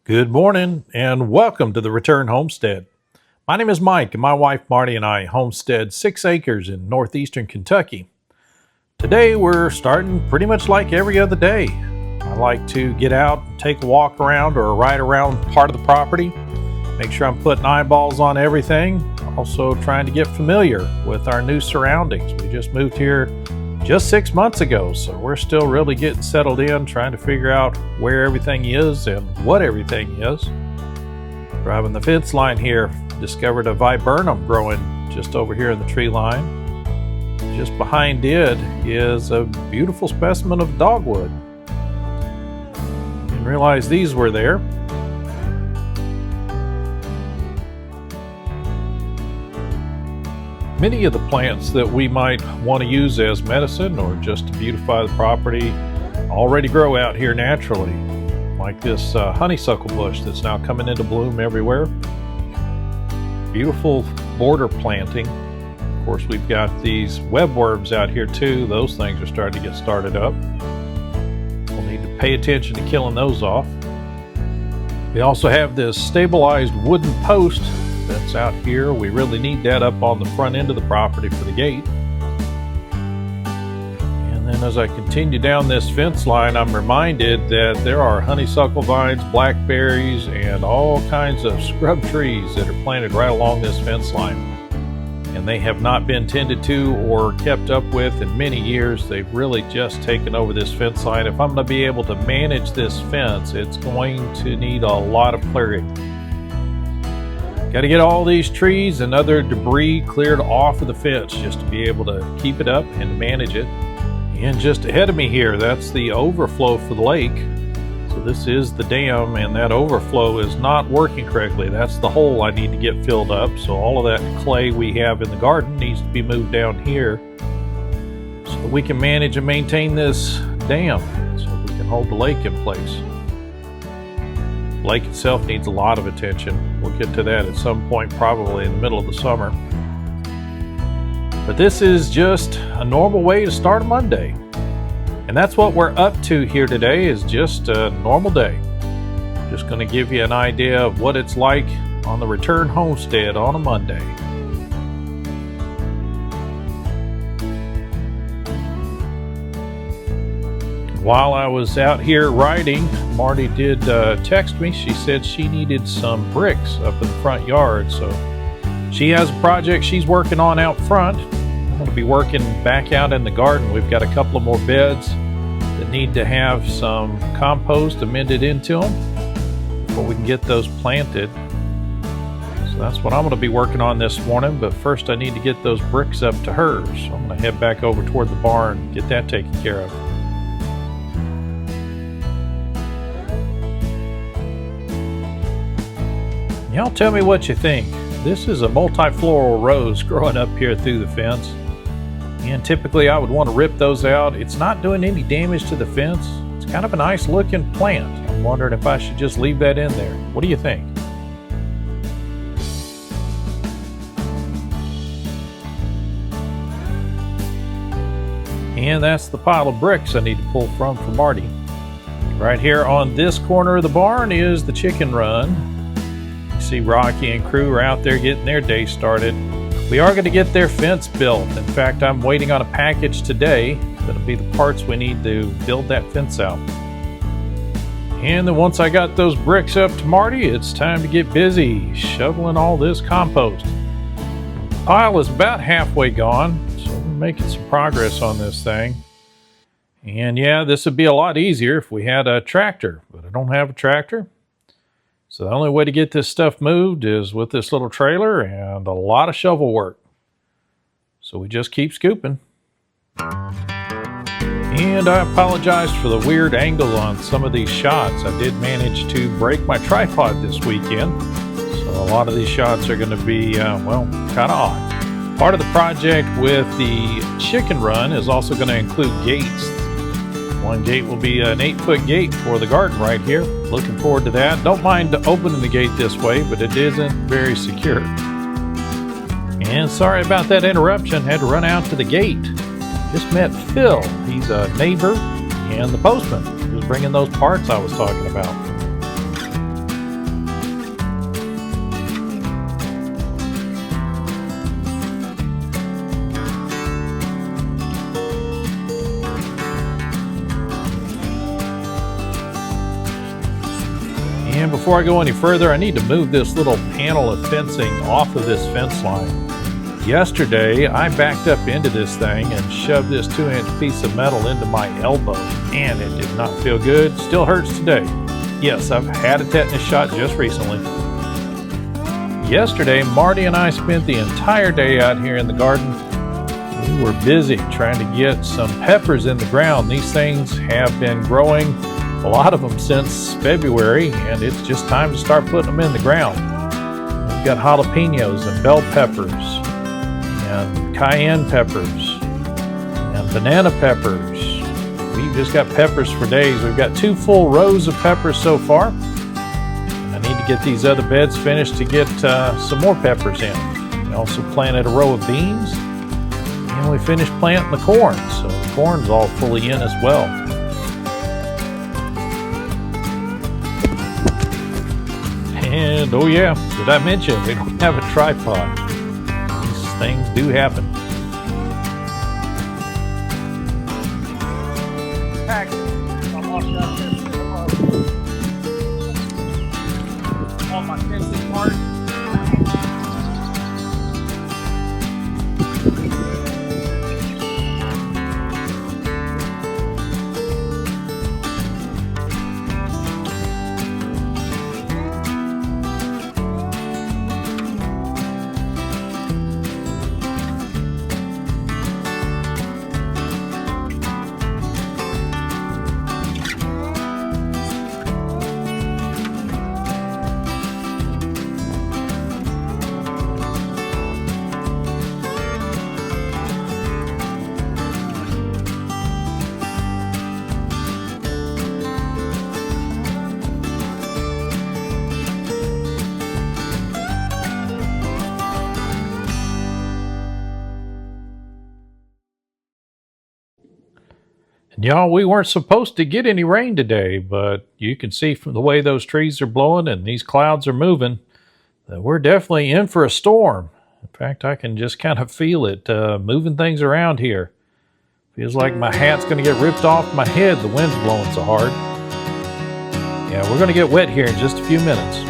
Good morning and welcome to the Return Homestead. My name is Mike and my wife Marty and I homestead 6 acres in northeastern Kentucky. Today we're starting pretty much like every other day. I like to get out and take a walk around or a ride around part of the property, make sure I'm putting eyeballs on everything, also trying to get familiar with our new surroundings. We just moved here just 6 months ago, so we're still really getting settled in, trying to figure out where everything is and what everything is. Driving the fence line here, discovered a viburnum growing just over here in the tree line. Just behind it is a beautiful specimen of dogwood. Didn't realize these were there. Many of the plants that we might want to use as medicine or just to beautify the property already grow out here naturally, like this honeysuckle bush that's now coming into bloom everywhere. Beautiful border planting. Of course, we've got these webworms out here too. Those things are starting to get started up. We'll need to pay attention to killing those off. We also have this stabilized wooden post that's out here. We really need that up on the front end of the property for the gate. And then as I continue down this fence line, I'm reminded that there are honeysuckle vines, blackberries, and all kinds of scrub trees that are planted right along this fence line. And they have not been tended to or kept up with in many years. They've really just taken over this fence line. If I'm going to be able to manage this fence, it's going to need a lot of clearing. Got to get all these trees and other debris cleared off of the fence just to be able to keep it up and manage it. And just ahead of me here, that's the overflow for the lake. So this is the dam, and that overflow is not working correctly. That's the hole I need to get filled up. So all of that clay we have in the garden needs to be moved down here so that we can manage and maintain this dam so we can hold the lake in place. The lake itself needs a lot of attention. We'll get to that at some point, probably in the middle of the summer. But this is just a normal way to start a Monday. And that's what we're up to here today, is just a normal day. Just going to give you an idea of what it's like on the Return Homestead on a Monday. While I was out here riding, Marty did text me. She said she needed some bricks up in the front yard. So she has a project she's working on out front. I'm going to be working back out in the garden. We've got a couple of more beds that need to have some compost amended into them before we can get those planted. So that's what I'm going to be working on this morning. But first I need to get those bricks up to her. So I'm going to head back over toward the barn, get that taken care of. Y'all tell me what you think. This is a multifloral rose growing up here through the fence. And typically I would want to rip those out. It's not doing any damage to the fence. It's kind of a nice looking plant. I'm wondering if I should just leave that in there. What do you think? And that's the pile of bricks I need to pull from for Marty. Right here on this corner of the barn is the chicken run. See Rocky and crew are out there getting their day started. We are going to get their fence built. In fact, I'm waiting on a package today that'll be the parts we need to build that fence out. And then once I got those bricks up to Marty, it's time to get busy shoveling all this compost. The pile is about halfway gone, so we're making some progress on this thing. And yeah, this would be a lot easier if we had a tractor, but I don't have a tractor. So the only way to get this stuff moved is with this little trailer and a lot of shovel work. So we just keep scooping. And I apologize for the weird angle on some of these shots. I did manage to break my tripod this weekend. So a lot of these shots are going to be, kind of odd. Part of the project with the chicken run is also going to include gates. One gate will be an 8-foot gate for the garden right here. Looking forward to that. Don't mind opening the gate this way, but it isn't very secure. And sorry about that interruption. Had to run out to the gate. Just met Phil. He's a neighbor and the postman who's bringing those parts I was talking about. And before I go any further, I need to move this little panel of fencing off of this fence line. Yesterday, I backed up into this thing and shoved this 2-inch piece of metal into my elbow, and it did not feel good. Still hurts today. Yes, I've had a tetanus shot just recently. Yesterday, Marty and I spent the entire day out here in the garden. We were busy trying to get some peppers in the ground. These things have been growing, a lot of them, since February, and it's just time to start putting them in the ground. We've got jalapenos and bell peppers and cayenne peppers and banana peppers. We've just got peppers for days. We've got 2 full rows of peppers so far. I need to get these other beds finished to get some more peppers in. We also planted a row of beans, and we finished planting the corn, so the corn's all fully in as well. And oh yeah, did I mention we don't have a tripod? These things do happen. My fencing part. And y'all, we weren't supposed to get any rain today, but you can see from the way those trees are blowing and these clouds are moving that we're definitely in for a storm. In fact, I can just kind of feel it moving things around here. Feels like my hat's going to get ripped off my head. The wind's blowing so hard. Yeah, we're going to get wet here in just a few minutes.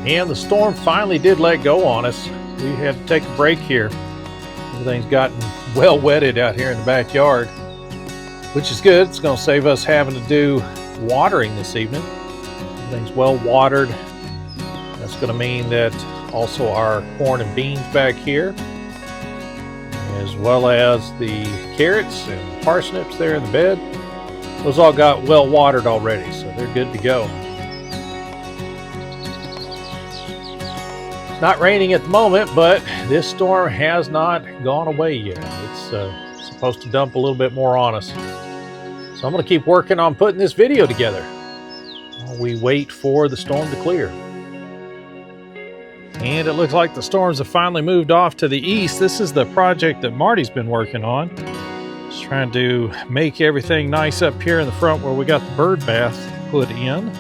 And the storm finally did let go on us. We had to take a break here. Everything's gotten well wetted out here in the backyard, which is good. It's going to save us having to do watering this evening. Everything's well watered. That's going to mean that also our corn and beans back here, as well as the carrots and parsnips there in the bed, those all got well watered already, so they're good to go. Not raining at the moment, but this storm has not gone away yet. It's supposed to dump a little bit more on us. So I'm going to keep working on putting this video together while we wait for the storm to clear. And it looks like the storms have finally moved off to the east. This is the project that Marty's been working on. Just trying to make everything nice up here in the front where we got the bird bath put in.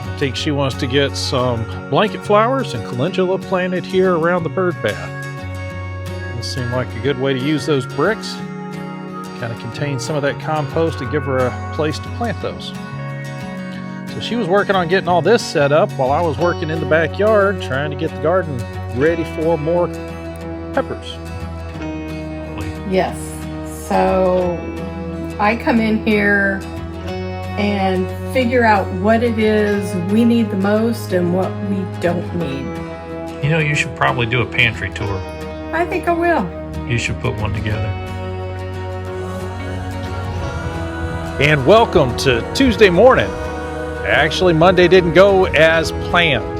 I think she wants to get some blanket flowers and calendula planted here around the bird bath. This seemed like a good way to use those bricks. Kind of contain some of that compost and give her a place to plant those. So she was working on getting all this set up while I was working in the backyard trying to get the garden ready for more peppers. Yes. So I come in here and figure out what it is we need the most and what we don't need. You know, you should probably do a pantry tour. I think I will. You should put one together. And welcome to Tuesday morning. Actually, Monday didn't go as planned.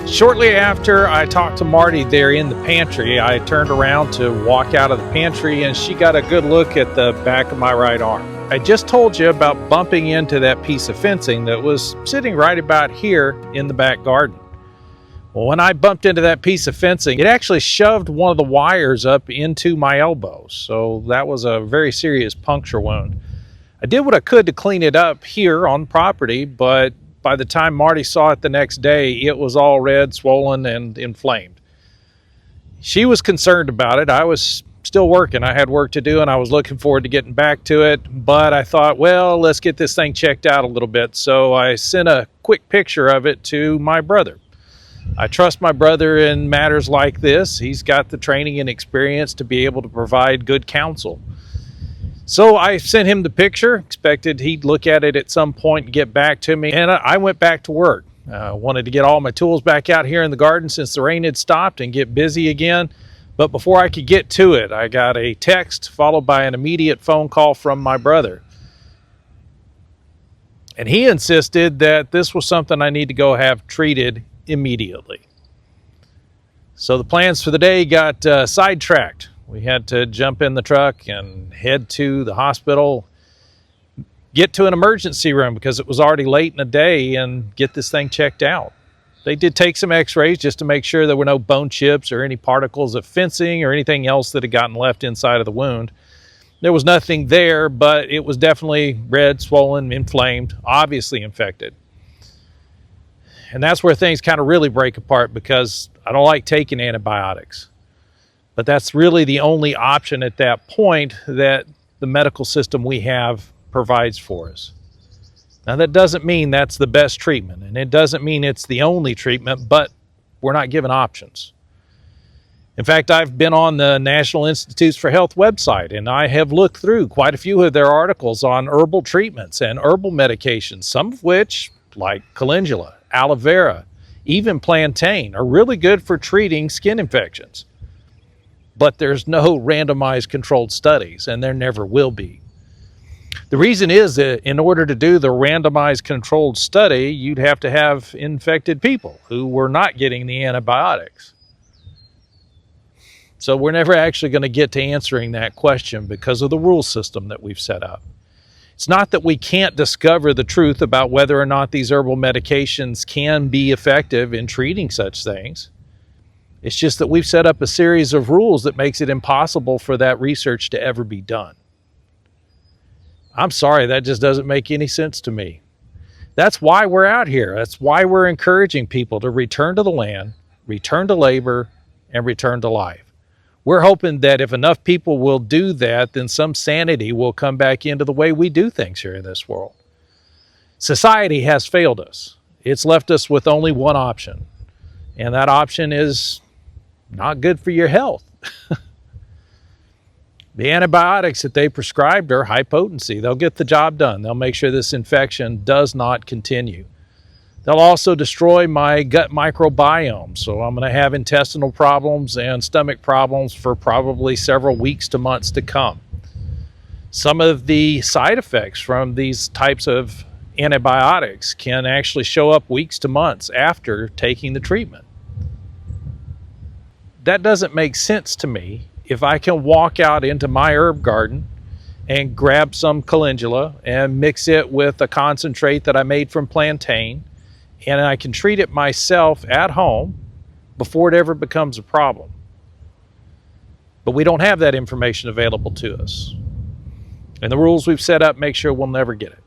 Shortly after I talked to Marty there in the pantry, I turned around to walk out of the pantry and she got a good look at the back of my right arm. I just told you about bumping into that piece of fencing that was sitting right about here in the back garden. Well, when I bumped into that piece of fencing, it actually shoved one of the wires up into my elbow. So that was a very serious puncture wound. I did what I could to clean it up here on property, but by the time Marty saw it the next day, it was all red, swollen, and inflamed. She was concerned about it. I was still working. I had work to do, and I was looking forward to getting back to it. But I thought, well, let's get this thing checked out a little bit. So I sent a quick picture of it to my brother. I trust my brother in matters like this. He's got the training and experience to be able to provide good counsel. So I sent him the picture, expected he'd look at it at some point and get back to me, and I went back to work. Wanted to get all my tools back out here in the garden since the rain had stopped and get busy again. But before I could get to it, I got a text followed by an immediate phone call from my brother. And he insisted that this was something I need to go have treated immediately. So the plans for the day got sidetracked. We had to jump in the truck and head to the hospital, get to an emergency room because it was already late in the day, and get this thing checked out. They did take some x-rays just to make sure there were no bone chips or any particles of fencing or anything else that had gotten left inside of the wound. There was nothing there, but it was definitely red, swollen, inflamed, obviously infected. And that's where things kind of really break apart, because I don't like taking antibiotics. But that's really the only option at that point that the medical system we have provides for us. Now, that doesn't mean that's the best treatment, and it doesn't mean it's the only treatment, but we're not given options. In fact, I've been on the National Institutes for Health website, and I have looked through quite a few of their articles on herbal treatments and herbal medications, some of which, like calendula, aloe vera, even plantain, are really good for treating skin infections. But there's no randomized controlled studies, and there never will be. The reason is that in order to do the randomized controlled study, you'd have to have infected people who were not getting the antibiotics. So we're never actually going to get to answering that question because of the rule system that we've set up. It's not that we can't discover the truth about whether or not these herbal medications can be effective in treating such things. It's just that we've set up a series of rules that makes it impossible for that research to ever be done. I'm sorry, that just doesn't make any sense to me. That's why we're out here. That's why we're encouraging people to return to the land, return to labor, and return to life. We're hoping that if enough people will do that, then some sanity will come back into the way we do things here in this world. Society has failed us. It's left us with only one option, and that option is not good for your health. The antibiotics that they prescribed are high potency. They'll get the job done. They'll make sure this infection does not continue. They'll also destroy my gut microbiome, so I'm going to have intestinal problems and stomach problems for probably several weeks to months to come. Some of the side effects from these types of antibiotics can actually show up weeks to months after taking the treatment. That doesn't make sense to me if I can walk out into my herb garden and grab some calendula and mix it with a concentrate that I made from plantain, and I can treat it myself at home before it ever becomes a problem. But we don't have that information available to us. And the rules we've set up make sure we'll never get it.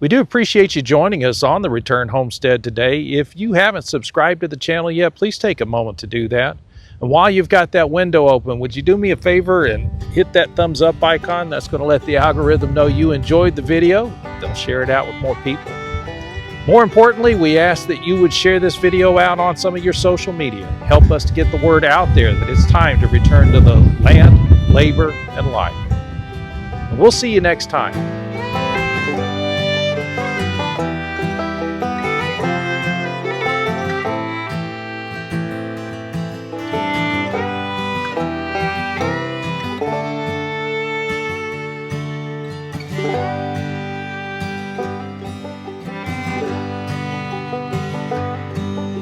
We do appreciate you joining us on the Return Homestead today. If you haven't subscribed to the channel yet, please take a moment to do that. And while you've got that window open, would you do me a favor and hit that thumbs up icon? That's going to let the algorithm know you enjoyed the video. They'll share it out with more people. More importantly, we ask that you would share this video out on some of your social media. Help us to get the word out there that it's time to return to the land, labor, and life. And we'll see you next time.